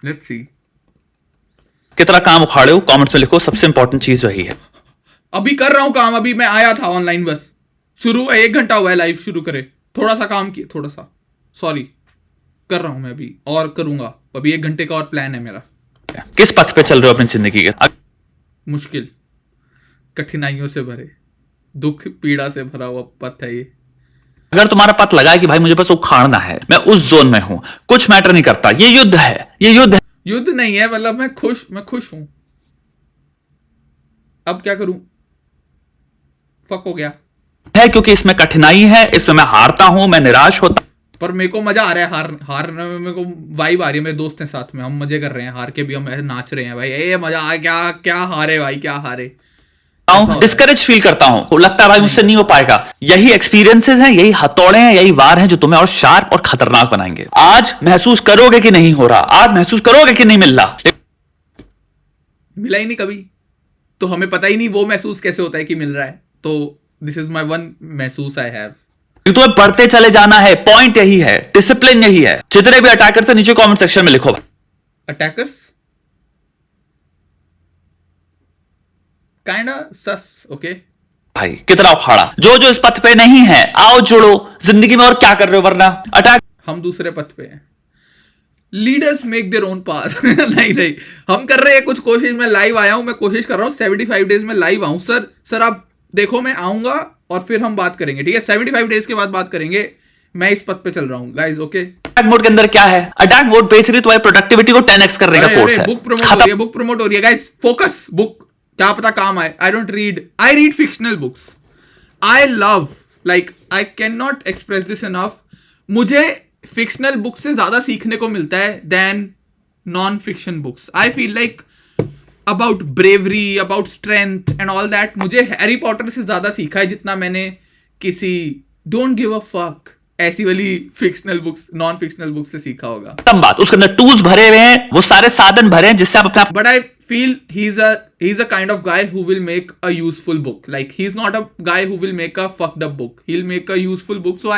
Let's see. कितना काम उखाड़े हो कमेंट्स में लिखो, सबसे इंपॉर्टेंट चीज वही है। अभी कर रहा हूँ काम, अभी मैं आया था ऑनलाइन, बस शुरू 1 घंटा हुआ है लाइव शुरू करे, थोड़ा सा काम किया, थोड़ा सा सॉरी, कर रहा हूँ मैं अभी और करूंगा, अभी 1 घंटे का और प्लान है मेरा। किस पथ पे चल रहे हो अपनी जिंदगी के? मुश्किल, कठिनाइयों से भरे, दुख पीड़ा से भरा हुआ पथ है ये। अगर तुम्हारा पथ लगा है कि भाई मुझे बस उखाड़ना है, मैं उस जोन में हूं, कुछ मैटर नहीं करता, ये युद्ध है, ये युद्ध है। युद्ध नहीं है, मतलब मैं खुश हूं। अब क्या करूं, फक हो गया है क्योंकि इसमें कठिनाई है, इसमें मैं हारता हूं, मैं निराश होता, पर मेरे को मजा आ रहा है हारने में, मेरे को वाइब आ रही है, मेरे दोस्त हैं साथ में, हम मजे कर रहे हैं, हार के भी हम ऐसे नाच रहे हैं भाई, ये मजा आ, क्या क्या हारे भाई, क्या हारे, डिस्करेज फील करता हूं, लगता है भाई मुझसे नहीं हो पाएगा। यही एक्सपीरियंसेस हैं, यही हथौड़े हैं, यही वार हैं जो तुम्हें और शार्प और खतरनाक बनाएंगे। आज महसूस करोगे कि नहीं हो रहा, आज महसूस करोगे कि नहीं मिल रहा, मिला ही नहीं कभी, तो हमें पता ही नहीं वो महसूस कैसे होता है कि मिल रहा है। तो दिस इज माई वन महसूस आई हैव। तुम्हें बढ़ते चले जाना है, पॉइंट यही है, डिसिप्लिन यही है। जितने भी अटैकर से नीचे कमेंट सेक्शन में लिखो। अटैकर्स काइंड सस, ओके भाई कितना उखाड़ा, जो जो इस पथ पे नहीं है आओ जुड़ो जिंदगी में, और क्या कर रहे हो वरना अटैक। हम दूसरे पथ पे हैं, leaders make their own path. नहीं हम कर रहे हैं कुछ कोशिश, मैं लाइव आया हूं, मैं कोशिश कर रहा हूं 75 डेज में लाइव आऊं। सर आप देखो, मैं आऊंगा और फिर हम बात करेंगे, ठीक है? 75 डेज के बाद बात करेंगे। मैं इस पथ पे चल रहा हूं गाइस, ओके? अटैक मोड के अंदर क्या है? अटैक मोड बेसिकली तुम्हारी प्रोडक्टिविटी को 10x करने का कोर्स है। बुक प्रमोट हो रही है गाइस, फोकस। बुक क्या पता काम आए। I don't read, I read fictional books. I love, like I can not express this enough, मुझे फिक्शनल बुक से ज्यादा सीखने को मिलता है than non fiction books. I feel like about bravery, about strength and all that, मुझे Harry Potter से ज्यादा सीखा है जितना मैंने किसी डोंट गिव अ फक ऐसी वाली fictional books, non fictional books से सीखा होगा। तब बात, उसके अंदर टूल्स भरे हुए हैं, वो सारे साधन भरे हैं जिससे आप अपना, but I feel he's a kind of guy who will make a useful book. Like he's not a guy who will make a fucked up book. He'll make a useful book. So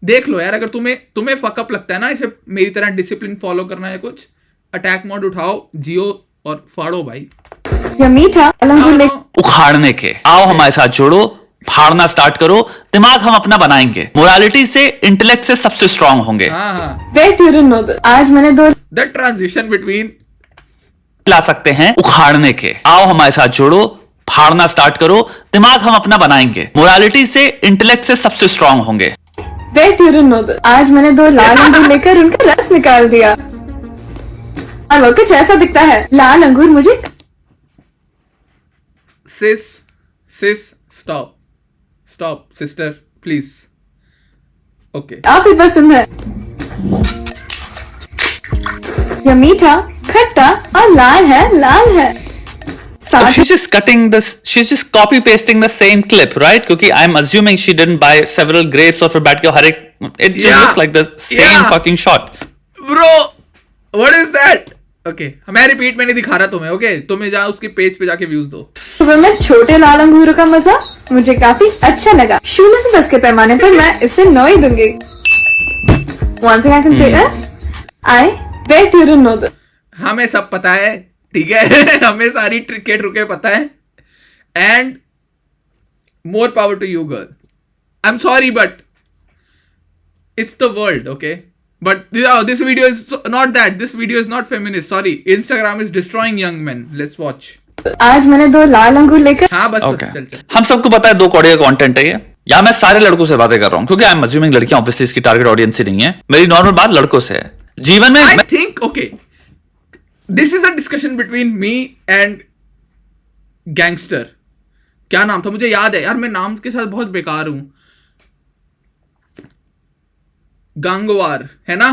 देख लो यार, अगर तुम्हें fuck up लगता है ना, इसे मेरी तरह डिसिप्लिन फॉलो करना है कुछ, अटैक मोड उठाओ, जियो और फाड़ो भाई। मीठा उखाड़ने के आओ हमारे साथ जुड़ो, फाड़ना स्टार्ट करो, दिमाग हम अपना बनाएंगे, मोरालिटी से, इंटेलेक्ट से सबसे स्ट्रांग होंगे। Wait, you don't know that. आज मैंने The transition between ला सकते हैं उखाड़ने के, आओ हमारे साथ जुड़ो, फाड़ना स्टार्ट करो, दिमाग हम अपना बनाएंगे, मोरालिटी से, इंटेलेक्ट से सबसे स्ट्रांग होंगे। Wait, you don't know that. आज मैंने 2 लाल अंगूर लेकर उनका रस निकाल दिया और वो कुछ ऐसा दिखता है। लाल अंगूर मुझे sis stop sister please, okay? काफी पसंद है। यह मीठा, खट्टा और लाल है। She's just cutting this, she's just copy pasting the same clip, right? क्योंकि I'm assuming she didn't buy several grapes और फिर बैठ के हर एक, it just looks like the same fucking shot. Bro, what is that? Okay, मैं repeat में नहीं दिखा रहा तुम्हें, ओके? तुम्हें जा उसके पेज पे जाके व्यूज दो। सुबह में छोटे लाल अंगूरों का मजा मुझे काफी अच्छा लगा। 0 से 10 के पैमाने पर मैं इसे 9 ही दूंगी। One thing I can say is, I bet you don't know that. हमें सब पता है, ठीक है? हमें सारी ट्रिके पता है, and more power to you girl. I am sorry but it's the world, okay? But this video is not that, this video is not feminist, sorry. Instagram is destroying young men, let's watch. आज मैंने 2 लाल अंगूर लेकर, हाँ बस Okay. चल। हम सबको पता है 2 कौड़े का कंटेंट है ये, या मैं सारे लड़कों से बातें कर रहा हूं क्योंकि आई एम अज्यूमिंग लड़कियां ऑब्वियसली इसकी टारगेट ऑडियंस ही नहीं है। मेरी नॉर्मल बात लड़कों से है। जीवन में I think, okay, this is a discussion between me and gangster. क्या नाम था, मुझे याद है यार, मैं नाम के साथ बहुत बेकार हूं। गांगवार है ना?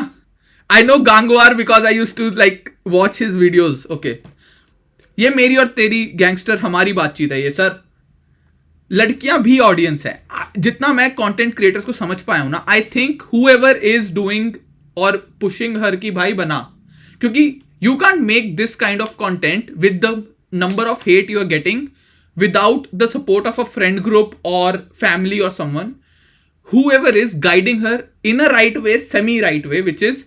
I know Gangwar because I use to like watch his videos, okay? ये मेरी और तेरी गैंगस्टर हमारी बातचीत है ये। सर, लड़कियां भी ऑडियंस है, जितना मैं कंटेंट क्रिएटर्स को समझ पाया हूं ना, I think whoever is doing और पुशिंग हर की भाई बना, क्योंकि you can't make this kind of content with the number of hate you are getting without the support of a friend group or family or someone, whoever is guiding her in a right way, semi right way, which is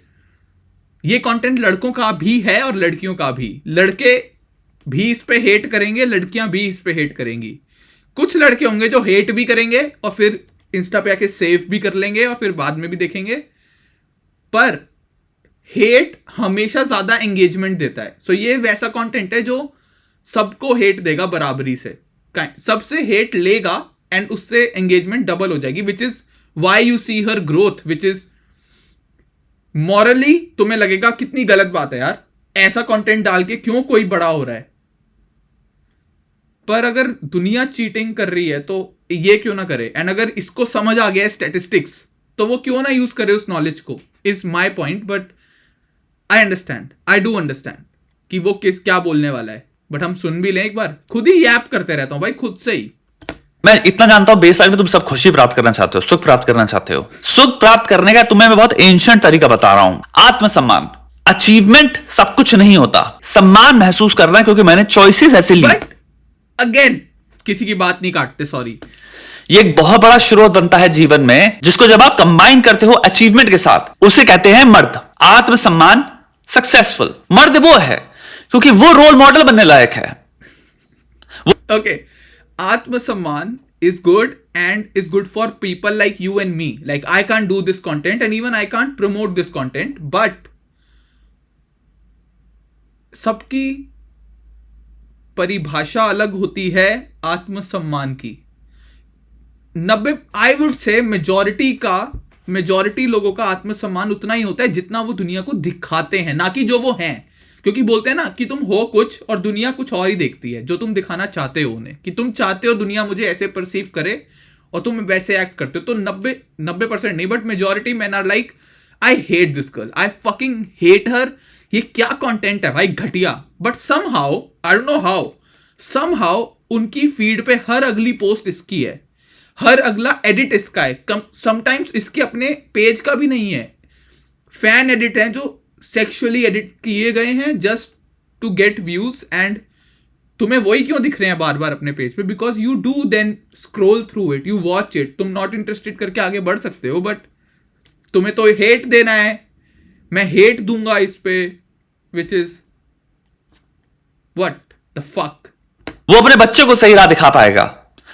ये content लड़कों का भी है और लड़कियों का भी। लड़के भी इस पे हेट करेंगे, लड़कियां भी इस पे हेट करेंगी। कुछ लड़के होंगे जो हेट भी करेंगे और फिर इंस्टा पे आके सेव भी कर लेंगे और फिर बाद में भी देखेंगे। पर हेट हमेशा ज्यादा एंगेजमेंट देता है। सो ये वैसा कंटेंट है जो सबको हेट देगा बराबरी से, सबसे हेट लेगा एंड उससे एंगेजमेंट डबल हो जाएगी, which is why you see her growth, which is morally तुम्हें लगेगा कितनी गलत बात है यार, ऐसा कंटेंट डाल के क्यों कोई बड़ा हो रहा है। पर अगर दुनिया चीटिंग कर रही है तो ये क्यों ना करे, एंड अगर इसको समझ आ गया स्टैटिस्टिक्स तो वो क्यों ना यूज करे उस नॉलेज को, is my point. But I understand, I do understand कि वो क्या बोलने वाला है, बट हम सुन भी लें एक बार। खुद ही यैप करते रहता हूं भाई, खुद से ही। मैं इतना जानता हूं बेस लाइफ में तुम सब खुशी प्राप्त करना चाहते हो, सुख प्राप्त करना चाहते हो। सुख प्राप्त करने का तुम्हें मैं बहुत एंशिएंट तरीका बता रहा हूं, आत्मसम्मान। अचीवमेंट सब कुछ नहीं होता, सम्मान महसूस करना है, क्योंकि मैंने चॉइसेस ऐसे ली। बट अगेन किसी की बात नहीं काटते, सॉरी। ये एक बहुत बड़ा स्रोत बनता है जीवन में, जिसको जब आप कंबाइन करते हो अचीवमेंट के साथ, उसे कहते हैं मर्द। आत्मसम्मान, सक्सेसफुल मर्द वो है क्योंकि वो रोल मॉडल बनने लायक है। ओके, आत्मसम्मान is good and is good for people like you and me. Like I can't do this content and even I can't promote this content, but सबकी परिभाषा अलग होती है आत्मसम्मान की। 90 आई वुड से मेजॉरिटी लोगों का आत्मसम्मान उतना ही होता है जितना वो दुनिया को दिखाते हैं, ना कि जो वो हैं। क्योंकि बोलते हैं ना कि तुम हो कुछ और दुनिया कुछ और ही देखती है, जो तुम दिखाना चाहते हो उन्हें, कि तुम चाहते हो दुनिया मुझे ऐसे परसीव करे और तुम वैसे एक्ट करते हो। तो 90% नहीं, but majority man are like I hate this girl, I fucking hate her, ये क्या कंटेंट है भाई, घटिया। But somehow, I don't know how, somehow उनकी फीड पे हर अगली पोस्ट इसकी है, हर अगला एडिट इसका है। समटाइम्स इसके अपने पेज का भी नहीं है, फैन एडिट है जो सेक्सुअली एडिट किए गए हैं just to get views. And तुम्हें वही क्यों दिख रहे हैं बार बार अपने पेज पे, because you do then scroll through it, you watch it. तुम नॉट इंटरेस्टेड करके आगे बढ़ सकते हो, बट तुम्हें तो हेट देना है, मैं हेट दूंगा इस पे, which is what the fuck. वो अपने बच्चे को सही राह दिखा पाएगा,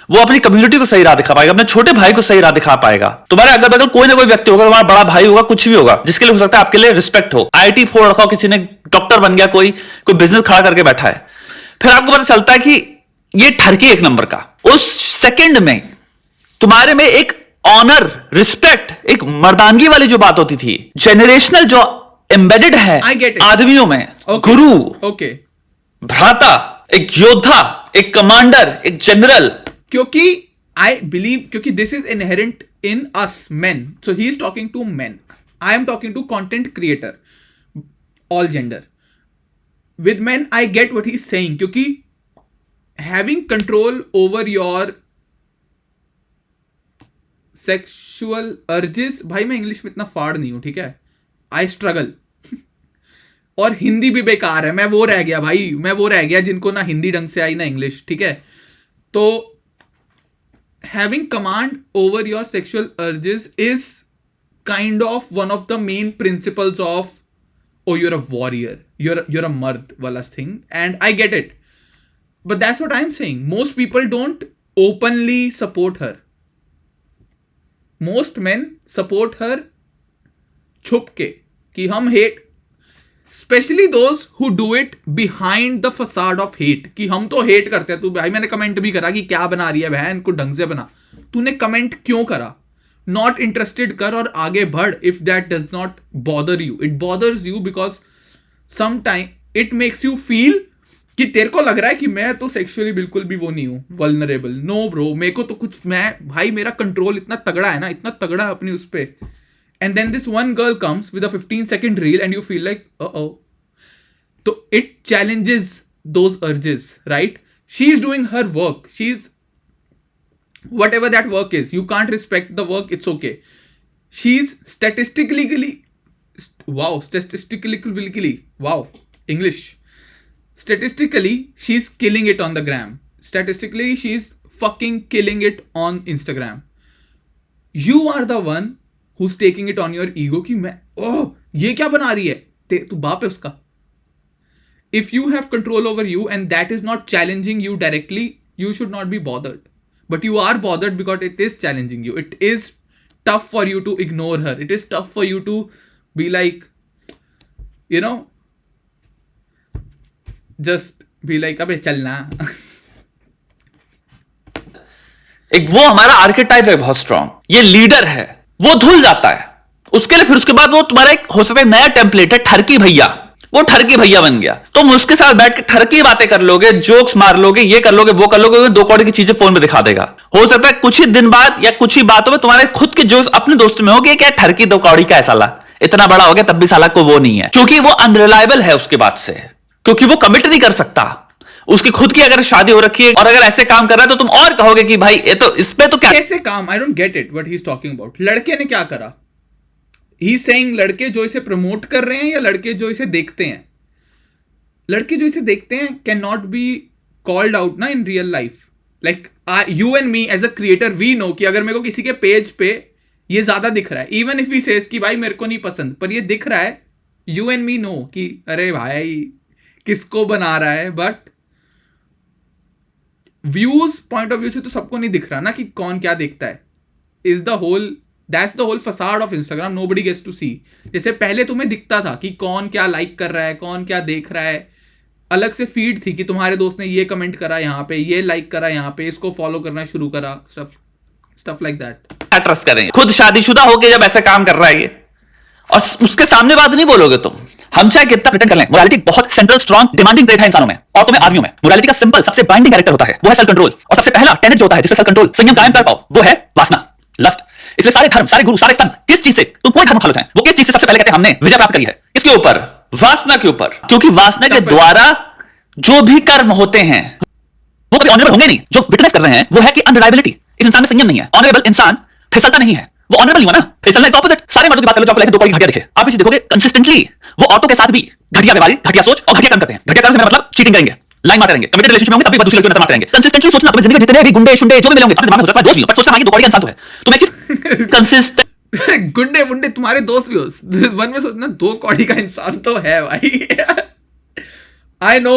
वो अपनी कम्युनिटी को सही राह दिखा पाएगा, अपने छोटे भाई को सही राह दिखा पाएगा। तुम्हारे अगल बगल कोई ना कोई व्यक्ति होगा, तुम्हारा बड़ा भाई होगा, कुछ भी होगा, जिसके लिए हो सकता है आपके लिए रिस्पेक्ट हो। आईटी फोड़ रखा हो, किसी ने डॉक्टर बन गया, कोई बिजनेस खड़ा करके बैठा है, फिर आपको पता चलता है कि ये ठरकी एक नंबर का। उस सेकंड में तुम्हारे में एक ऑनर, रिस्पेक्ट, एक मर्दानगी वाली जो बात होती थी, जेनरेशनल जो एम्बेडेड है आदमियों में, गुरु, ओके, भ्राता, एक योद्धा, एक कमांडर, एक जनरल। क्योंकि आई बिलीव, क्योंकि this is inherent in us men, so he is talking to men, I am talking to content creator, all gender. With men I get what he is saying, क्योंकि having control over your sexual urges, भाई मैं English में इतना फाड़ नहीं हूं, ठीक है, आई स्ट्रगल। और हिंदी भी बेकार है, मैं वो रह गया भाई, मैं वो रह गया जिनको ना हिंदी ढंग से आई ना इंग्लिश, ठीक है। तो having command over your sexual urges is kind of one of the main principles of, oh you're a warrior, you're a mard wala thing, and I get it, but that's what I'm saying. Most people don't openly support her, most men support her छुप के, कि हम hate, specially those who do it behind the facade of hate, कि हम तो hate करते हैं। तू भाई, मैंने कमेंट भी करा कि क्या बना रही है बहन, को ढंग से बना। तूने कमेंट क्यों करा? नॉट इंटरेस्टेड कर और आगे बढ़। If that does not bother you, it bothers you because some time it makes you feel कि तेरे को लग रहा है कि मैं तो सेक्सुअली बिल्कुल भी वो नहीं हूं, वल्नरेबल। नो ब्रो, मेरे को तो कुछ, मैं भाई मेरा कंट्रोल इतना तगड़ा है ना, इतना तगड़ा है अपनी उस पे। And then this one girl comes with a 15-second reel and you feel like, uh-oh. So it challenges those urges, right? She's doing her work. She's, whatever that work is, you can't respect the work, it's okay. She's statistically, wow, English. Statistically, she's killing it on the gram. Statistically, she's fucking killing it on Instagram. You are the one who's taking it on your ego कि मैं, ओह ये क्या बना रही है, तू बाप है उसका. If you have control over you and that is not challenging you directly, you should not be bothered. But you are bothered because it is challenging you. It is tough for you to ignore her. It is tough for you to be like, you know, just be like, अबे चलना. एक वो हमारा archetype है बहुत strong, ये leader है, वो धुल जाता है उसके लिए, फिर उसके बाद वो तुम्हारा एक हो सकता है नया टेम्पलेट है ठरकी भैया, वो ठरकी भैया बन गया. तुम उसके साथ बैठ के ठरकी बातें कर लोगे, जोक्स मार लोगे, ये कर लोगे, वो कर लोगे, वो 2 कौड़ी की चीजें फोन में दिखा देगा. हो सकता है कुछ ही दिन बाद या कुछ ही बातों में तुम्हारे खुद के जोक्स अपने दोस्त में हो गए, क्या ठरकी 2 कौड़ी का है साला, इतना बड़ा हो गया तब भी साला को वो नहीं है, क्योंकि वो अनरिलायबल है उसके बाद से, क्योंकि वो कमिट नहीं कर सकता. उसकी खुद की अगर शादी हो रखी है और अगर ऐसे काम कर रहा है तो तुम और कहोगे कि भाई ये तो इस पे तो क्या कैसे काम. I don't get it what he is talking about. लड़के ने क्या करा? ही सेइंग लड़के जो इसे प्रमोट कर रहे हैं या लड़के जो इसे देखते हैं? लड़के जो इसे देखते हैं can not be called out ना in real life. Like you and me as a creator we know कि अगर मेरे को किसी के पेज पे ये ज्यादा दिख रहा है, इवन इफ ही सेज कि भाई मेरे को नहीं पसंद, पर ये दिख रहा है, यू एंड मी नो कि अरे भाई किसको बना रहा है. But views point of view से तो सबको नहीं दिख रहा ना कि कौन क्या देखता है. Is the whole that's the whole facade of Instagram. Nobody gets to see. जैसे पहले तुम्हें दिखता था कि कौन क्या लाइक कर रहा है, कौन क्या देख रहा है, अलग से फीड थी कि तुम्हारे दोस्त ने ये कमेंट करा यहाँ पे, ये लाइक करा यहाँ पे, इसको फॉलो करना शुरू करा, स्टफ लाइक दैट. ट्रस्ट करेंगे? खुद शादीशुदा होके जब ऐसे काम कर रहा है ये, और उसके सामने बात नहीं बोलोगे तुम. हम चाहे कितना प्रिटेंड कर लें, मोरालिटी बहुत सेंट्रल स्ट्रॉन्ग डिमांडिंग ट्रेट है इंसानों में, औरतों में, आदमियों में. मोरालिटी का सिंपल सबसे बाइंडिंग कैरेक्टर होता है, वो है सेल्फ कंट्रोल. और सबसे पहला टेनेट जो होता है जिससे सेल्फ कंट्रोल संयम कायम कर पाओ, वो है वासना, लस्ट. इसलिए सारे धर्म, सारे गुरु, सारे संत किस चीज से, तुम कोई धर्म उठा लेते हैं, वो किस चीज से सबसे पहले कहते हैं हमने विजय प्राप्त करी है? किसके ऊपर? वासना के ऊपर. क्योंकि वासना के द्वारा जो भी कर्म होते हैं वो कभी ऑनरेबल होंगे नहीं. जो विटनेस कर रहे हैं वो है कि अनरिलायबिलिटी. इस इंसान में संयम नहीं है. ऑनरेबल इंसान फिसलता नहीं है, वो ऑनरेबल नहीं हुआ ना. फिसलना इज ऑपोजिट. सारे मर्दों की बात कर लो जो आपको लाइफ 2 कौड़ी घटिया दिखे, आप इसे देखोगे कंसिस्टेंटली वो औरतों के साथ भी घटिया व्यवहार, घटिया सोच और घटिया कर्म करते हैं. घटिया कर्म से मेरा मतलब चीटिंग करेंगे, लाइन मारते रहेंगे, कमिटेड रिलेशनशिप में होंगे तब भी दूसरी लड़कियों को नजर मारते रहेंगे. कंसिस्टेंटली सोचना, तुम्हें जिंदगी में जितने भी गुंडे शुंडे जो भी मिलेंगे अपने दिमाग में हो सकता है दोस्त भी हो, पर सोचना भाई 2 कौड़ी का इंसान तो है. तुम एक चीज कंसिस्टेंट गुंडे वुंडे तुम्हारे दोस्त भी हो, मन में सोचना 2 कौड़ी का इंसान तो है भाई. I know.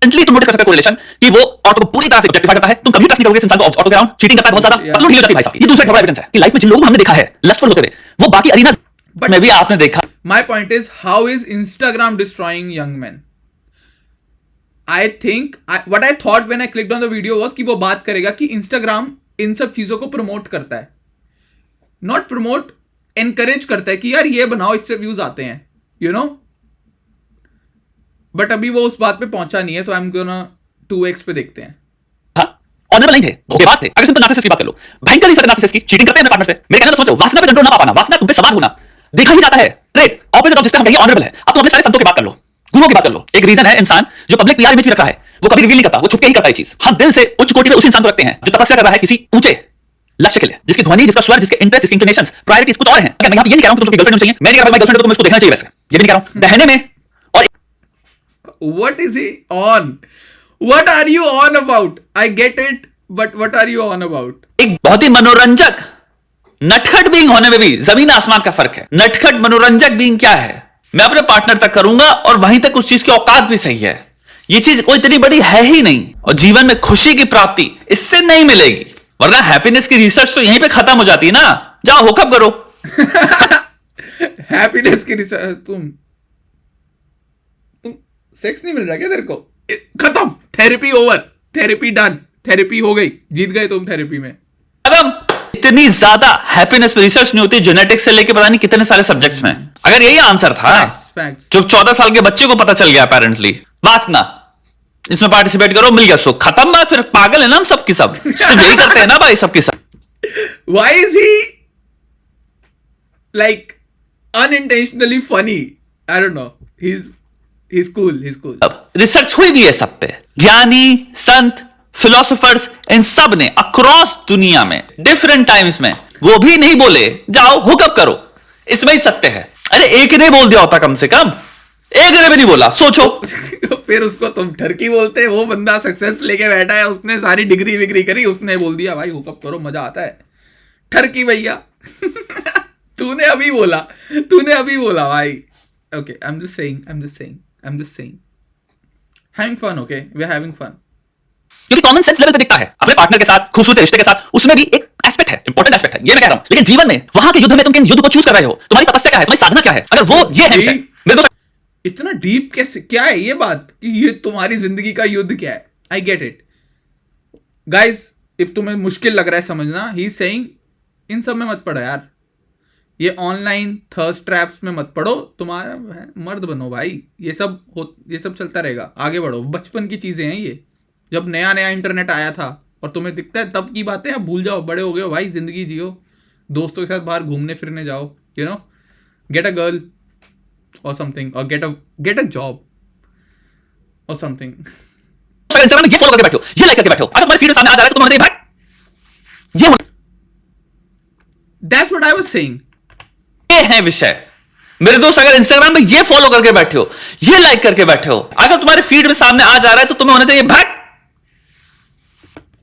तुम नोटिस कर सकते हो कोरिलेशन कि वो ऑटो को पूरी तरह से ऑब्जेक्टिफाई करता है. तुम कभी ट्रस्ट नहीं करोगे इस इंसान को. ऑटो के अराउंड चीटिंग करता है बहुत ज्यादा, पतलू ढील हो जाती है भाई साहब. ये दूसरा खबर एविडेंस है कि लाइफ में जिन लोगों को हमने देखा है लस्टफुल होते हुए, वो बाकी अरीना में भी आपने देखा. My point is, how is Instagram destroying young men? I think what I thought when I clicked on the video was कि वो बात करेगा कि Instagram इन सब चीजों को प्रमोट करता है, नॉट प्रमोट, एनकरेज करता है कि यार ये बनाओ, इससे व्यूज आते हैं, यू नो. बट अभी वो उस बात पे पहुंचा नहीं है, तो आई एम गोना 2x पे देखते हैं. ऑनरेबल नहीं थे, धोखेबाज थे. अगर सिंपल नार्सिसिस्ट की बात कर लो, भयंकर ही नार्सिसिस्ट की चीटिंग करते हैं अपने पार्टनर से. मेरे कहने तो सोचो, वासना पे कंट्रोल ना पा पाना, वासना तुम पे सवार होना देखा ही जाता है. राइट, ऑपोजिट ऑफ जिसपे हम कहेंगे ऑनरेबल है. अब तुम अपने सारे संतों की बात कर लो, गुरुओं की बात कर लो. एक रीजन है इंसान जो पब्लिक पीआर इमेज भी रख रहा है, वो कभी रिवील नहीं करता, वो छुपके ही करता है चीज. हम दिल से उच्च कोटि पे उस इंसान को रखते हैं जो तपस्या कर रहा है किसी ऊंचे लक्ष्य के लिए, जिसकी ध्वनि, जिसका स्वर, जिसके इंटरेस्ट, जिसकी इंटोनेशंस, प्रायोरिटीज कुछ और हैं. मैं यहाँ पे ये नहीं कह रहा हूं कि तुमको गर्लफ्रेंड चाहिए, मैं नहीं कह रहा भाई गर्लफ्रेंड तुमको इसको देखना चाहिए, वैसे ये भी नहीं कह रहा हूं. दहने में और what is he on? What are you on about? I get it, but what are you on about? एक बहुत ही मनोरंजक नटखट बीइंग होने में भी जमीन आसमान का फर्क है. नटखट मनोरंजक बीइंग क्या है, मैं अपने पार्टनर तक करूंगा और वहीं तक उस चीज की औकात भी सही है. ये चीज कोई इतनी बड़ी है ही नहीं, और जीवन में खुशी की प्राप्ति इससे नहीं मिलेगी. वरना हैप्पीनेस की रिसर्च तो यहीं पे खत्म हो जाती है ना. जाओ हुकअप करो. हैप्पीनेस की रिसर्च, तुम सेक्स नहीं मिल रहा क्या तेरे को? खत्म, therapy over, therapy done, therapy हो गई, जीत गए तुम थेरेपी में. खत्म. इतनी ज्यादा हैप्पीनेस पे रिसर्च नहीं होती, जेनेटिक्स से लेके पता नहीं कितने सारे सब्जेक्ट्स में. अगर यही आंसर था जो 14 साल के बच्चे को पता चल गया अपेरेंटली, वासना, इसमें पार्टिसिपेट करो, मिल गया सुख, खत्म बात. फिर पागल है ना हम सबकी सब, सिर्फ यही करते हैं ना भाई सबकी सब. Why is he like unintentionally funny? I don't know. He's cool. अब रिसर्च हुई भी है सब पे. ज्ञानी, संत, फिलोसोफर्स, इन सब ने अक्रॉस दुनिया में डिफरेंट टाइम्स में वो भी नहीं बोले जाओ हुकअप करो, इसमें ही सत्य है. अरे एक ने बोल दिया होता, कम से कम एक ने भी नहीं बोला, सोचो. फिर उसको तुम ठरकी बोलते हैं. वो बंदा सक्सेस लेके बैठा है, उसने सारी डिग्री करी, उसने बोल दिया भाई हुकअप करो, मजा आता है. ठरकी भैया. तूने अभी बोला भाई. Okay, I'm just saying. Having fun, okay? We're having fun. क्योंकि कॉमन सेंस लेवल पे दिखता है अपने पार्टनर के साथ, खूबसूरत रिश्ते के साथ, उसमें भी एक एस्पेक्ट है, इंपॉर्टेंट एस्पेक्ट है, ये मैं कह रहा हूं. लेकिन जीवन में वहां के युद्ध में तुम किन युद्ध को चूज कर रहे हो, तुम्हारी तपस्या क्या है, तुम्हारी साधना क्या है, अगर वो ये है विषय, मेरे दोस्त. इतना डीप कैसे, क्या है ये बात कि ये तुम्हारी जिंदगी का युद्ध क्या है? आई गेट इट गाइज. इफ तुम्हें मुश्किल लग रहा है समझना, ही इज सेइंग इन सब में मत पड़ो यार, ये ऑनलाइन थर्स्ट ट्रैप्स में मत पड़ो, तुम्हारा मर्द बनो भाई. ये सब चलता रहेगा, आगे बढ़ो. बचपन की चीजें हैं ये, जब नया नया इंटरनेट आया था और तुम्हें दिखता है तब की बातें, अब भूल जाओ. बड़े हो गए हो भाई, जिंदगी जियो, दोस्तों के साथ बाहर घूमने फिरने जाओ, you know, get a girl और समथिंग, और गेट अ जॉब और समथिंग. इंस्टाग्राम में ये फॉलो करके बैठो, ये लाइक करके बैठो, अगर तुम्हारे फीड सामने आ जा रहा है तो तुम्हारे भाई ये that's what I was saying. ये है विषय मेरे दोस्त. अगर इंस्टाग्राम में ये फॉलो करके बैठे हो, ये लाइक करके बैठे हो, अगर तुम्हारे फीड में सामने आ जा रहा है तो तुम्हें होना चाहिए भाई.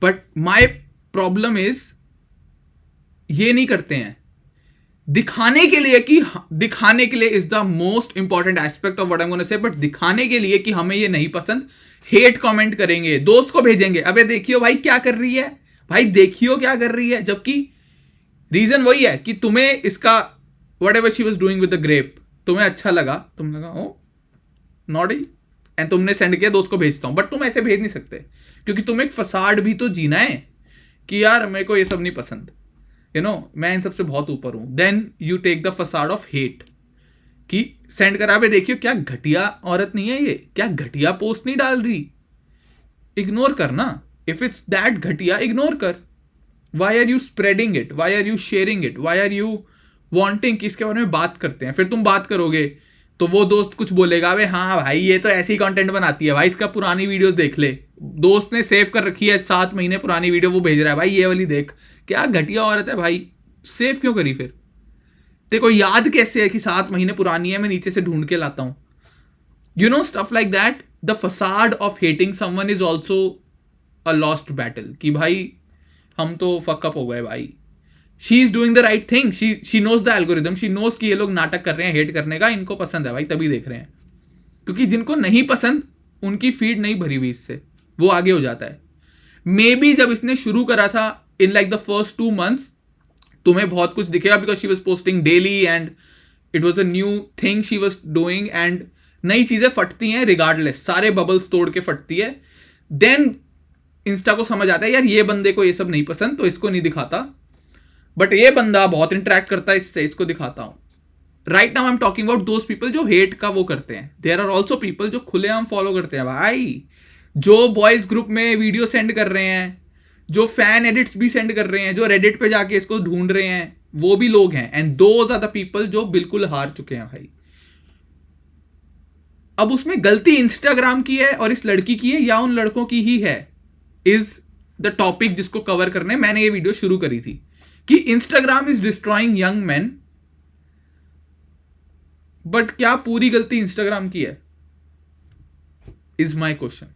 बट माई प्रॉब्लम इज ये नहीं करते हैं दिखाने के लिए is the most important aspect of what I am gonna say. But दिखाने के लिए कि हमें ये नहीं पसंद, हेट कमेंट करेंगे, दोस्त को भेजेंगे, अबे देखियो भाई क्या कर रही है, भाई देखियो क्या कर रही है. जबकि रीजन वही है कि तुम्हें इसका whatever she was doing with the grape तुम्हें अच्छा लगा, तुम लगा ओ नॉटी, एंड तुमने सेंड किया, दोस्त को भेजता हूं. बट तुम ऐसे भेज नहीं सकते, क्योंकि तुम्हें एक फसाड भी तो जीना है कि यार मेरे को ये सब नहीं पसंद, यू नो, मैं इन सबसे बहुत ऊपर हूं. Then you take the facade of hate कि सेंड करा, पे देखियो क्या घटिया औरत नहीं है ये, क्या घटिया पोस्ट नहीं डाल रही. इग्नोर करना. इफ इट्स दैट घटिया, इग्नोर कर. Why are you spreading it, why are you sharing it, why are you wanting कि इसके बारे में बात करते हैं. फिर तुम बात करोगे तो वो दोस्त कुछ बोलेगा, अबे हाँ भाई ये तो ऐसी कंटेंट बनाती है भाई, इसका पुरानी वीडियोस देख ले, दोस्त ने सेव कर रखी है 7 महीने पुरानी वीडियो, वो भेज रहा है भाई ये वाली देख, क्या घटिया औरत है भाई, सेव क्यों करी फिर, तेरे को याद कैसे है कि 7 महीने पुरानी है, मैं नीचे से ढूंढ के लाता हूं. You know, stuff like that. The facade of hating someone is also a lost battle, कि भाई हम तो फकअप हो गए भाई. She is doing the right thing, she knows the algorithm, she knows कि ये लोग नाटक कर रहे हैं हेट करने का, इनको पसंद है भाई तभी देख रहे हैं. क्योंकि जिनको नहीं पसंद उनकी फीड नहीं भरी हुई इससे, वो आगे हो जाता है. मे बी जब इसने शुरू करा था in like the first 2 months तुम्हें बहुत कुछ दिखेगा, because she was posting daily and it was a new thing she was doing, and नई चीजें फटती हैं रिगार्डलेस, सारे बबल्स तोड़ के फटती है. देन इंस्टा को समझ आता है यार ये बंदे को ये सब नहीं पसंद, तो इसको नहीं दिखाता, बट ये बंदा बहुत इंटरेक्ट करता है इससे, इसको दिखाता हूं. Right now I am talking about those people जो हेट का वो करते हैं. देयर आर ऑल्सो पीपल जो खुलेआम फॉलो करते हैं भाई, जो बॉयज ग्रुप में वीडियो सेंड कर रहे हैं, जो फैन एडिट्स भी सेंड कर रहे हैं, जो रेडिट पे जाके इसको ढूंढ रहे हैं, वो भी लोग हैं. And those are the people जो बिल्कुल हार चुके हैं भाई. अब उसमें गलती इंस्टाग्राम की है और इस लड़की की है या उन लड़कों की ही है, इज द टॉपिक जिसको कवर करने मैंने ये वीडियो शुरू करी थी, कि Instagram is destroying young man. But क्या पूरी गलती इंस्टाग्राम की है, इज माई क्वेश्चन.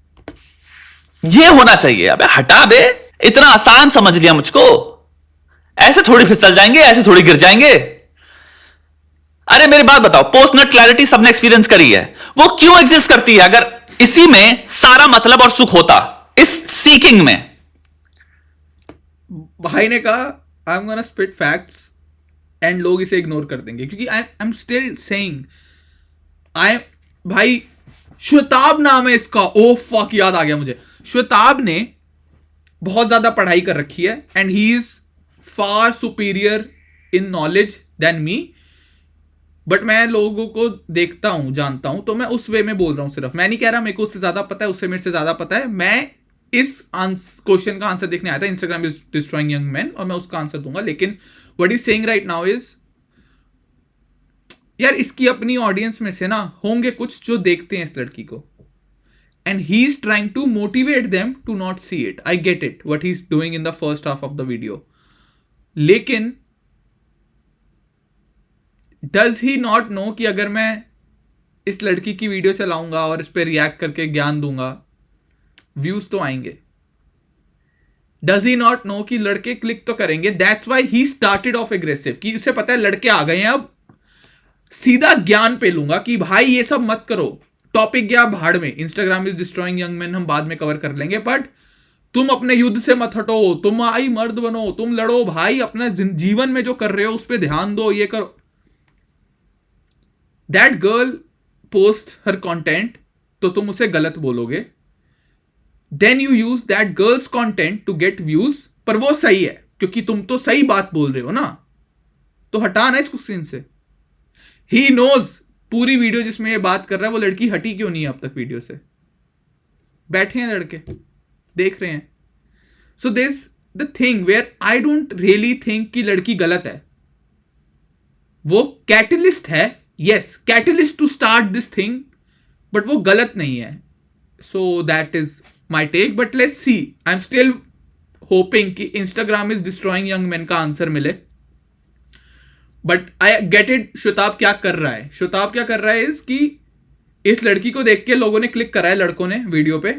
ये होना चाहिए. अबे हटा बे, इतना आसान समझ लिया मुझको, ऐसे थोड़ी फिसल जाएंगे, ऐसे थोड़ी गिर जाएंगे. अरे मेरी बात बताओ, पोस्ट नट क्लैरिटी सबने एक्सपीरियंस करी है, वो क्यों एग्जिस्ट करती है? अगर इसी में सारा मतलब और सुख होता, इस सीकिंग में. भाई ने कहा I am gonna spit facts and लोग इसे इग्नोर कर देंगे, क्योंकि आई एम स्टिल सेइंग, भाई श्वेताब नाम है इसका, ओ फक याद आ गया मुझे. श्वेताब ने बहुत ज्यादा पढ़ाई कर रखी है and he is far superior in knowledge than me. But मैं लोगों को देखता हूं, जानता हूं, तो मैं उस वे में बोल रहा हूं. सिर्फ मैं नहीं कह रहा मेरे को उससे ज्यादा पता है, उससे मेरे से ज्यादा पता है. मैं इस क्वेश्चन का आंसर देखने आया था, Instagram is destroying young man, और मैं उसका आंसर दूंगा. लेकिन what is saying right now is, यार इसकी अपनी ऑडियंस में से ना होंगे कुछ जो देखते हैं इस लड़की को, and he is trying to motivate them to not see it. I get it what he is doing in the first half of the video. लेकिन डज ही नॉट नो कि अगर मैं इस लड़की की वीडियो चलाऊंगा और इस पर रिएक्ट करके ज्ञान दूंगा, व्यूज तो आएंगे. डज ही नॉट नो कि लड़के क्लिक तो करेंगे? That's why he started off aggressive, कि उसे पता है लड़के आ गए हैं, अब सीधा ज्ञान पे लूंगा कि भाई ये सब मत करो। टॉपिक गया भाड़ में, Instagram is destroying young man हम बाद में कवर कर लेंगे, बट तुम अपने युद्ध से मत हटो, तुम आई मर्द बनो, तुम लड़ो भाई, अपना जीवन में जो कर रहे हो उस पर ध्यान दो, ये करो। That girl post her content, तो तुम उसे गलत बोलोगे, then you use that girl's content to get views, पर वो सही है क्योंकि तुम तो सही बात बोल रहे हो ना, तो हटाना इसको स्क्रीन से। ही नोज पूरी वीडियो जिसमें ये बात कर रहा है वो लड़की हटी क्यों नहीं है अब तक वीडियो से, बैठे हैं लड़के देख रहे हैं। So this the thing where I don't really think कि लड़की गलत है, वो कैटलिस्ट है, yes catalyst to start this thing, but वो गलत नहीं है। So that is my take, but let's see, I am still hoping कि Instagram is destroying young man का आंसर मिले। But I get it, Shwetabh क्या कर रहा है, श्वेताब क्या कर रहा है इस कि इस लड़की को देख के लोगों ने क्लिक करा है, लड़कों ने वीडियो पे,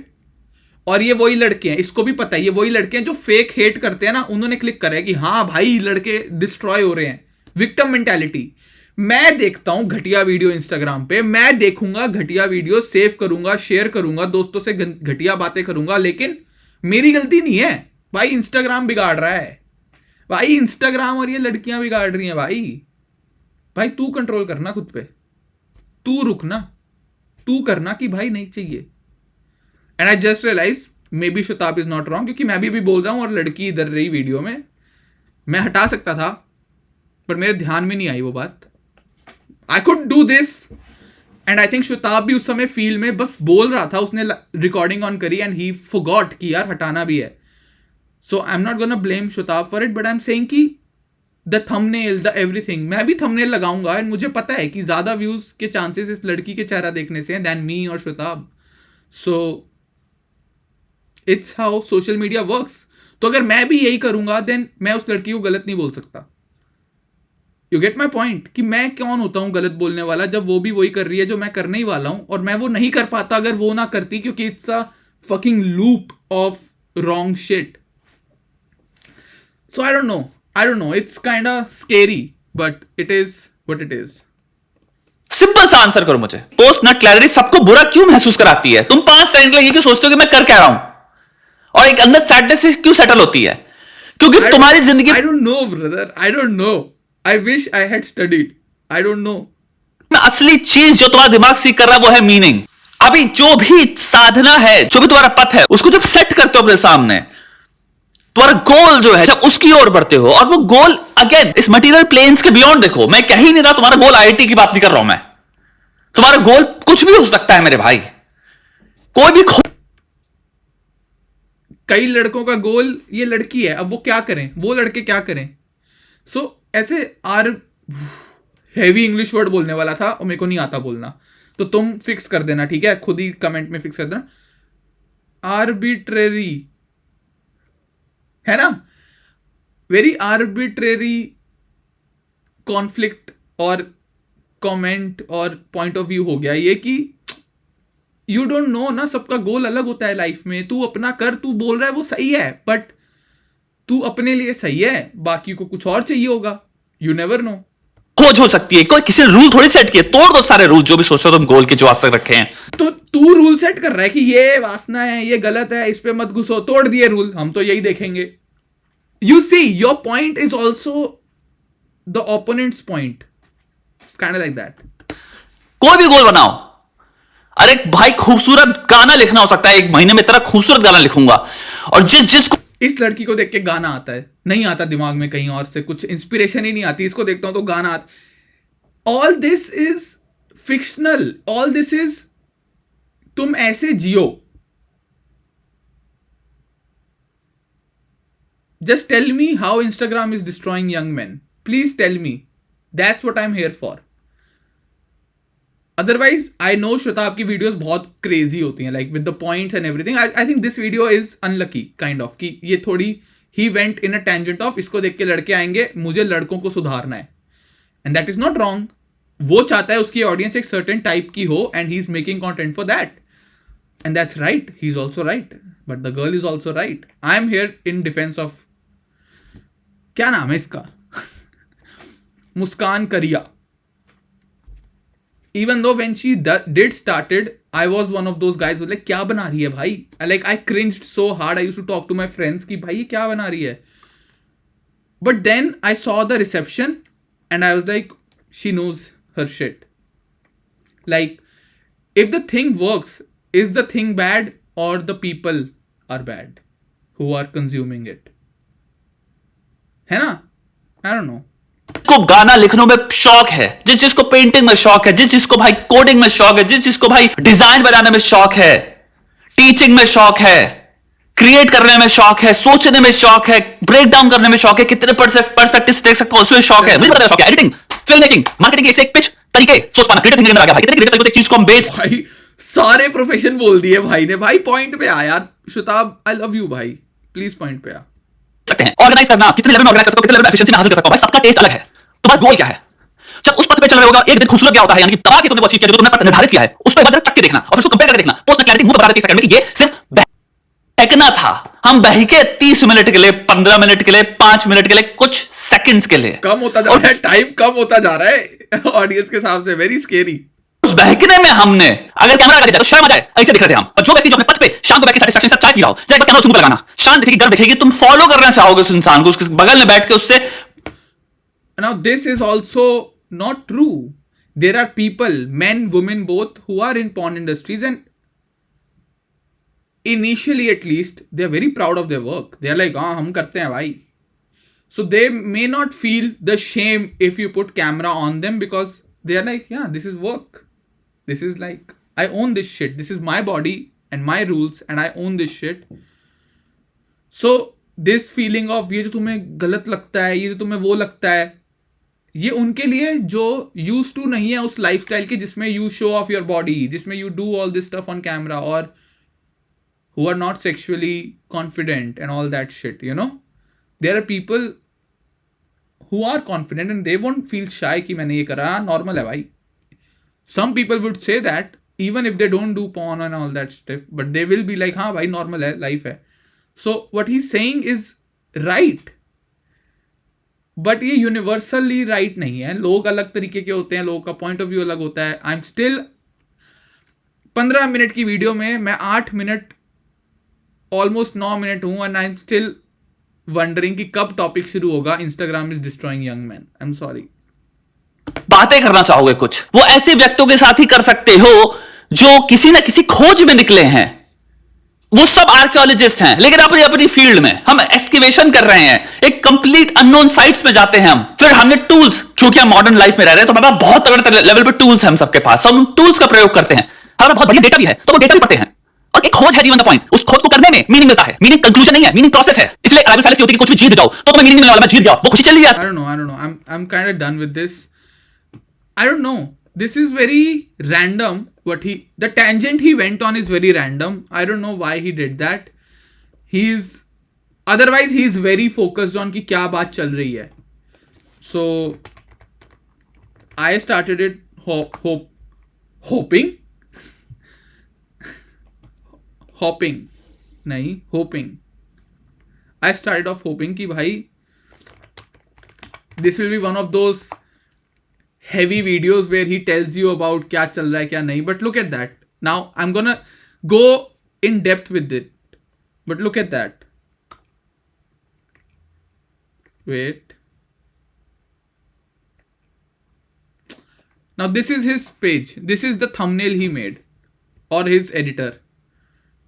और ये वही लड़के हैं, इसको भी पता है ये वही लड़के हैं जो फेक हेट करते हैं ना, उन्होंने क्लिक करा है कि हाँ भाई लड़के डिस्ट्रॉय हो रहे हैं, विक्टिम मेंटालिटी। मैं देखता हूं घटिया वीडियो इंस्टाग्राम पे, मैं देखूंगा घटिया वीडियो, सेव करूंगा, शेयर करूंगा, दोस्तों से घटिया बातें करूंगा, लेकिन मेरी गलती नहीं है भाई, इंस्टाग्राम बिगाड़ रहा है भाई, इंस्टाग्राम और ये लड़कियां बिगाड़ रही हैं भाई। भाई तू कंट्रोल करना खुद पे, तू रुकना, तू करना कि भाई नहीं चाहिए। And I just realize maybe Shwetabh is not wrong, क्योंकि मैं भी बोल रहा हूं और लड़की इधर रही वीडियो में, मैं हटा सकता था पर मेरे ध्यान में नहीं आई वो बात। I could do this, and I think Shwetabh भी उस समय फील में बस बोल रहा था, उसने रिकॉर्डिंग ऑन करी एंड ही फॉरगॉट कि यार हटाना भी है। So I am not gonna blame Shwetabh for it, but I am saying कि द थंबनेल, द एवरीथिंग, मैं भी थंबनेल लगाऊंगा एंड मुझे पता है कि ज्यादा व्यूज के चांसेस इस लड़की के चेहरा देखने से हैं देन मी और Shwetabh. So it's how social media works. तो अगर मैं भी यही करूंगा देन मैं उस लड़की को गलत नहीं बोल सकता। यू गेट माई पॉइंट, कि मैं कौन होता हूं गलत बोलने वाला जब वो भी वही कर रही है जो मैं करने ही वाला हूं, और मैं वो नहीं कर पाता अगर वो ना करती, क्योंकि it's a fucking loop of wrong shit. So I don't no, it's kind of scary, but it is what it is. Simple सा आंसर करो मुझे, पोस्ट नट क्लैरिटी सबको बुरा क्यों महसूस कराती है? तुम 5 सेकंड के लिए ये क्यों सोचते हो कि मैं कर क्या रहा हूं, और एक अंदर सैडनेस क्यों सेटल होती है? क्योंकि तुम्हारी जिंदगी, I don't know brother, I don't know, I wish I had studied, I don't know। असली चीज जो तुम्हारा दिमाग सीख कर रहा है वो है मीनिंग। अभी जो भी साधना है, जो भी तुम्हारा पथ है, उसको जब सेट करते हो अपने सामने, तुम्हारा गोल जो है जब उसकी ओर बढ़ते हो, और वो गोल अगेन इस मटेरियल प्लेन्स के बियॉन्ड देखो, मैं कह ही नहीं रहा तुम्हारा गोल आईआईटी की बात नहीं कर रहा हूं मैं, तुम्हारा गोल कुछ भी हो सकता है मेरे भाई, कोई भी कई लड़कों का गोल ये लड़की है, अब वो क्या करें, वो लड़के क्या करें। सो ऐसे हैवी इंग्लिश वर्ड बोलने वाला था और मेरे को नहीं आता बोलना, तो तुम फिक्स कर देना, ठीक है, खुद ही कमेंट में फिक्स कर देना। आर्बिट्रेरी है ना, वेरी आर्बिट्रेरी कॉन्फ्लिक्ट और कमेंट और पॉइंट ऑफ व्यू हो गया ये कि यू डोंट नो ना, सबका गोल अलग होता है लाइफ में। तू अपना कर, तू बोल रहा है वो सही है, बट तू अपने लिए सही है, बाकी को कुछ और चाहिए होगा, यू नेवर नो। खोज हो सकती है, कोई किसी रूल थोड़ी सेट किए, तोड़ दो सारे रूल जो भी सोचो तुम गोल के जो आज तक रखे हैं। तो तू रूल सेट कर रहा है कि ये वासना है, ये गलत है, इस पे मत घुसो, तोड़ दिए रूल, हम तो यही देखेंगे। You see your point is also the opponents point, kind of like that. कोई भी गोल बनाओ, अरे भाई खूबसूरत गाना लिखना हो सकता है, 1 महीने में तेरा खूबसूरत गाना लिखूंगा, और जिसको इस लड़की को देख के गाना आता है, नहीं आता दिमाग में कहीं और से, कुछ इंस्पिरेशन ही नहीं आती, इसको देखता हूं तो गाना आता। All this is fictional, all this is, तुम ऐसे जियो। Just tell me how Instagram is destroying young man, please tell me, that's what I am here for. Otherwise I know Shweta की वीडियोस बहुत क्रेजी होती हैं, like with the points and everything. I think this video is unlucky kind of, कि ये थोड़ी ही went in a tangent of, इसको देख के लड़के आएंगे, मुझे लड़कों को सुधारना है, and that is not wrong. वो चाहता है उसकी ऑडियंस एक सर्टेन टाइप की हो, and he is making content for that, and that's right, he is also right, but the girl is also right. I'm here in defense of, क्या नाम है इसका, मुस्कान करिया. Even though when she did started, I was one of those guys who like, क्या बना रही है भाई? I cringed so hard. I used to talk to my friends कि भाई ये क्या बना रही है? But then I saw the reception and I was like, she knows her shit. Like, if the thing works, is the thing bad or the people are bad who are consuming it? है ना? I don't know. को गाना लिखने में शौक है, जिस चीज को पेंटिंग में शौक है, जिस चीज को भाई कोडिंग में शौक है, जिस चीज को भाई डिजाइन बनाने में शौक है, टीचिंग में शौक है, क्रिएट करने में शौक है, सोचने में शौक है, ब्रेक डाउन करने में शौक है, कितने पर्सपेक्टिव्स देख सकते हो उसमें शौक है. मुझे पता है शौक है. एडिटिंग, फिल्म मेकिंग, मार्केटिंग के एक पिच तरीके सोच पाना, क्रिएटिव थिंकिंग में आ गया भाई. कितने क्रिएटिव तरीके से एक चीज को हम बेच भाई सारे प्रोफेशन बोल दिए भाई ने. भाई पॉइंट पे आ यार. शुताब, आई लव यू भाई, प्लीज पॉइंट पे आ. सकते हैं. ऑर्गेनाइज करना, कितने लेवल में ऑर्गेनाइज कर सकते हो, कितने लेवल में एफिशिएंसी में हासिल कर सकते हो. भाई सबका टेस्ट अलग है. तुम्हारा गोल क्या है? जब उस पथ पे चल रहे होगा, एक दिन खूबसूरत क्या होता है, यानी कि दबा के तुमने वो अचीव किया जो तुमने निर्धारित किया है, उस पर एक बार जरा टक के देखना और फिर उसको कंपेयर करके देखना. पोस्ट में क्लैरिटी मुंह पर बता देती है सेकंड में कि ये सिर्फ बहकना था. हम बह के 30 मिनट के लिए, 15 मिनट के लिए, 5 मिनट के लिए, कुछ सेकंड्स के लिए. कम होता जा रहा है, टाइम कम होता जा रहा है ऑडियंस के हिसाब से. Very scary. उस बहकने में हमने अगर कैमरा लगा दिया तो शर्म आ जाए, ऐसे दिख रहे थे हम. और जो व्यक्ति जो अपने पथ पे शाम को बैठ के सेटिस्फेक्शन से चाय पी रहा हो, जरा एक बार कैमरा उसके मुंह पे लगाना, शांत दिखेगी, गर्व दिखेगी, तुम फॉलो करना चाहोगे उस इंसान को, उसके बगल में बैठ के उससे. Now this is also not true. There are people, men, women both, who are in porn industries and initially at least they are very proud of their work. They are like, हाँ हम करते हैं भाई. So they may not feel the shame if you put camera on them because they are like, yeah, this is work. This is like, I own this shit. This is my body and my rules and I own this shit. So this feeling of ये जो तुम्हें गलत लगता है, ये जो तुम्हें वो लगता है, ये उनके लिए जो यूज टू नहीं है उस लाइफस्टाइल के जिसमें you show off your body, जिसमें you do all this stuff on camera, और who are not sexually confident and all that shit, you know. There are people who are confident and they won't feel shy कि मैंने ये करा, normal है भाई. Some people would say that even if they don't do porn and all that stuff, but they will be like, हाँ भाई normal है, life है. So what he's saying is right. But ये यूनिवर्सली राइट नहीं है. लोग अलग तरीके के होते हैं, लोगों का पॉइंट ऑफ व्यू अलग होता है. आई एम स्टिल 15 मिनट की वीडियो में मैं 8 मिनट, ऑलमोस्ट 9 मिनट हूं and I am still wondering कि कब टॉपिक शुरू होगा. Instagram is destroying young man. I am sorry. बातें करना चाहोगे कुछ, वो ऐसे व्यक्तियों के साथ ही कर सकते हो जो किसी ना किसी खोज में निकले हैं. वो सब आर्कियोलॉजिस्ट हैं, लेकिन अपनी अपनी फील्ड में. हम एक्सकेवेशन कर रहे हैं, एक कंप्लीट अननोन साइट्स में जाते हैं हम. फिर हमने टूल्स, क्योंकि हम मॉडर्न लाइफ में रह रहे हैं तो हमारा बहुत तगड़े लेवल पे टूल्स हैं हम सबके पास. हम उन टूल्स का प्रयोग करते हैं. हमारा बहुत बढ़िया डेटा भी है तो वो डेटा भी पढ़ते हैं. और एक खोज है जीवन का पॉइंट. उस खोज को करने में मीनिंग मिलता है. मीनिंग कंक्लूजन नहीं है, मीनिंग प्रोसेस है. इसलिए अराइवल फैलेसी होती है कि कुछ भी जीत जाओ तो तुम्हें मीनिंग मिलने वाला, मैं जीत गया, वो खुशी चली जाती है. I don't know. I'm kind of done with this. I don't know. This is very random. The tangent he went on is very random. I don't know why he did that. Otherwise he's very focused on कि क्या बात चल रही है. So I started it hoping I started off hoping कि भाई this will be one of those heavy videos where he tells you about क्या चल रहा है क्या नहीं. But look at that. Now I'm gonna go in depth with it. But look at that. Wait. Now this is his page. This is the thumbnail he made. Or his editor.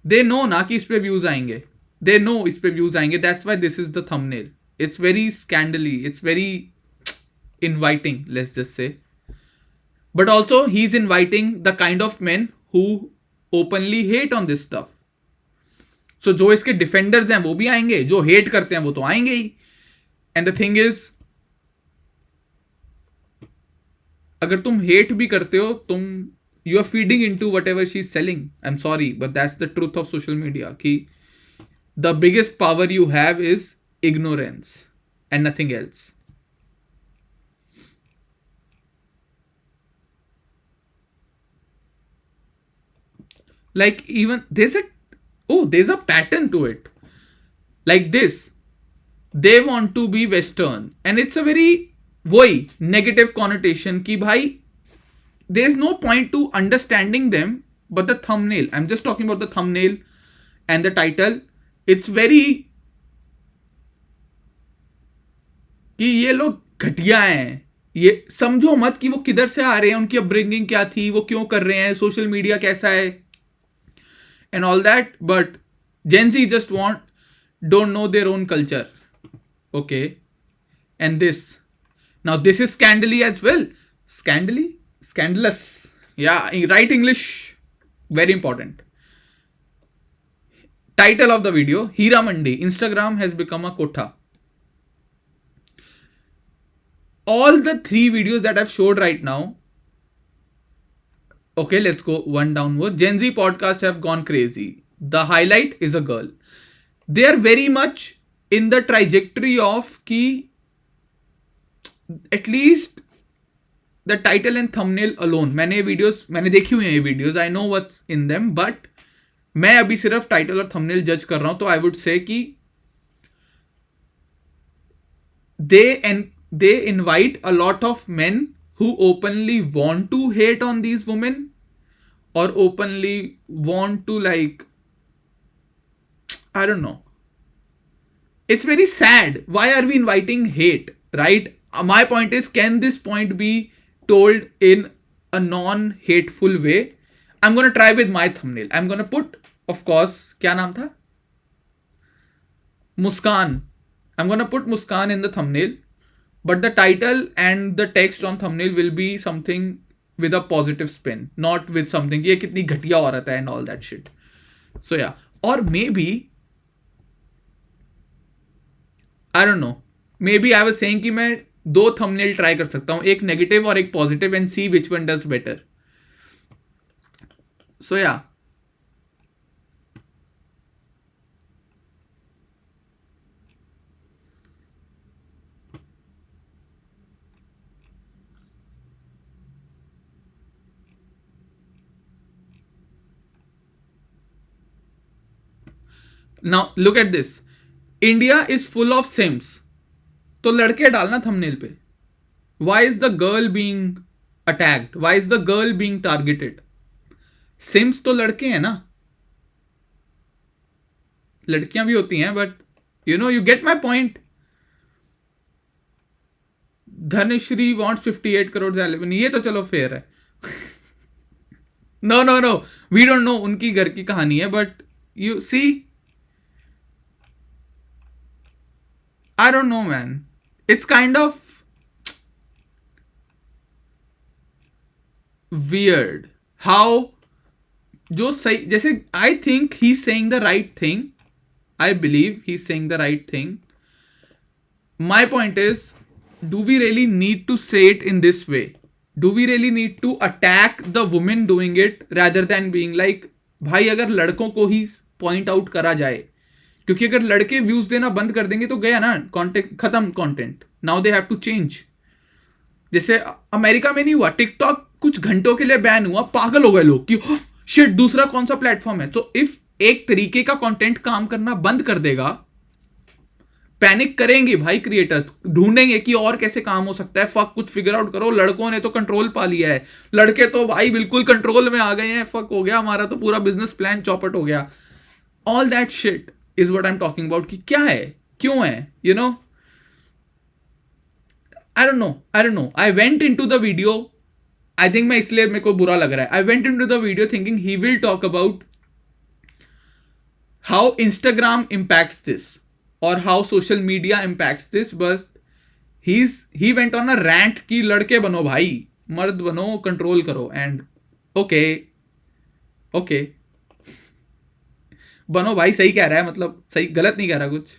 They know ना कि इस पे views आएंगे. They know इस पे views आएंगे. That's why this is the thumbnail. It's very scandally. It's very inviting, let's just say. But also he's inviting the kind of men who openly hate on this stuff. So जो इसके defenders हैं वो भी आएंगे, जो hate करते हैं वो तो आएंगे ही. एंड द थिंग इज, अगर तुम हेट भी करते हो, तुम you are feeding into whatever she is selling. I am sorry but that's the truth of social media कि the biggest power you have is ignorance and nothing else. Like even there's a oh, there's a pattern to it. Like this, they want to be Western, and it's a very वही negative connotation कि भाई there's no point to understanding them, but the thumbnail, I'm just talking about the thumbnail and the title, it's very कि ये लोग घटिया हैं, ये समझो मत कि वो किधर से आ रहे हैं, उनकी अपब्रिंगिंग क्या थी, वो क्यों कर रहे हैं, सोशल मीडिया कैसा है and all that, but Gen Z just don't know their own culture. Okay. And this. Now this is scandally as well. Scandalous. Yeah, right English. Very important. Title of the video, Hira Mandi. Instagram has become a kotha. All the 3 videos that I've showed right now. Okay, let's go one downward. Gen Z podcasts have gone crazy. The highlight is a girl. They are very much in the trajectory of कि at least the title and thumbnail alone. मैंने देखी हुई हैं ये videos. I know what's in them, but मैं अभी सिर्फ title और thumbnail judge कर रहा हूँ. तो I would say कि they invite a lot of men who openly want to hate on these women or openly want to like, I don't know. It's very sad. Why are we inviting hate, right? My point is, can this point be told in a non-hateful way? I'm going to try with my thumbnail. I'm going to put, of course, क्या नाम था? Muskan. I'm going to put Muskan in the thumbnail. But the title and the text on thumbnail will be something with a positive spin, not with something ये कितनी घटिया औरत है and all that shit. So yeah, or maybe I don't know. Maybe I was saying कि मैं 2 thumbnail try कर सकता हूँ, एक negative और एक positive, and see which one does better. So yeah. Now look at this. India is full of simps. तो लड़के डालना thumbnail पे. Why is the girl being attacked? Why is the girl being targeted? Simps तो लड़के हैं ना, लड़कियां भी होती हैं, but you get my point. Dhanashree wants 58 crores salary. ये तो चलो fair है. No. We don't know उनकी घर की कहानी है, but you see, I don't know, man. It's kind of weird how जो सही, जैसे I think he's saying the right thing. I believe he's saying the right thing. My point is, do we really need to say it in this way? Do we really need to attack the woman doing it rather than being like, भाई अगर लड़कों को ही point out करा जाए, क्योंकि अगर लड़के views देना बंद कर देंगे तो गया ना, कंटेंट खत्म, content. Now they have to change. जैसे अमेरिका में नहीं हुआ, टिकटॉक कुछ घंटों के लिए बैन हुआ, पागल हो गए लोग कि शिट दूसरा कौन सा प्लेटफॉर्म है. तो इफ एक तरीके का कंटेंट काम करना बंद कर देगा, पैनिक करेंगे भाई क्रिएटर्स, ढूंढेंगे कि और कैसे काम हो सकता है. फक, कुछ फिगर आउट करो. लड़कों ने तो कंट्रोल पा लिया है, लड़के तो भाई बिल्कुल कंट्रोल में आ गए हैं. फक हो गया, हमारा तो पूरा बिजनेस प्लान चौपट हो गया. All that shit is what I'm talking about. कि क्या है, क्यों है, I don't know. I went into the video, I think मैं इसलिए मेरे को बुरा लग रहा है. I went into the video thinking he will talk about how Instagram impacts this or how social media impacts this, but he went on a rant कि लड़के बनो भाई, मर्द बनो, कंट्रोल करो. And okay बनो भाई, सही कह रहा है, मतलब सही, गलत नहीं कह रहा कुछ.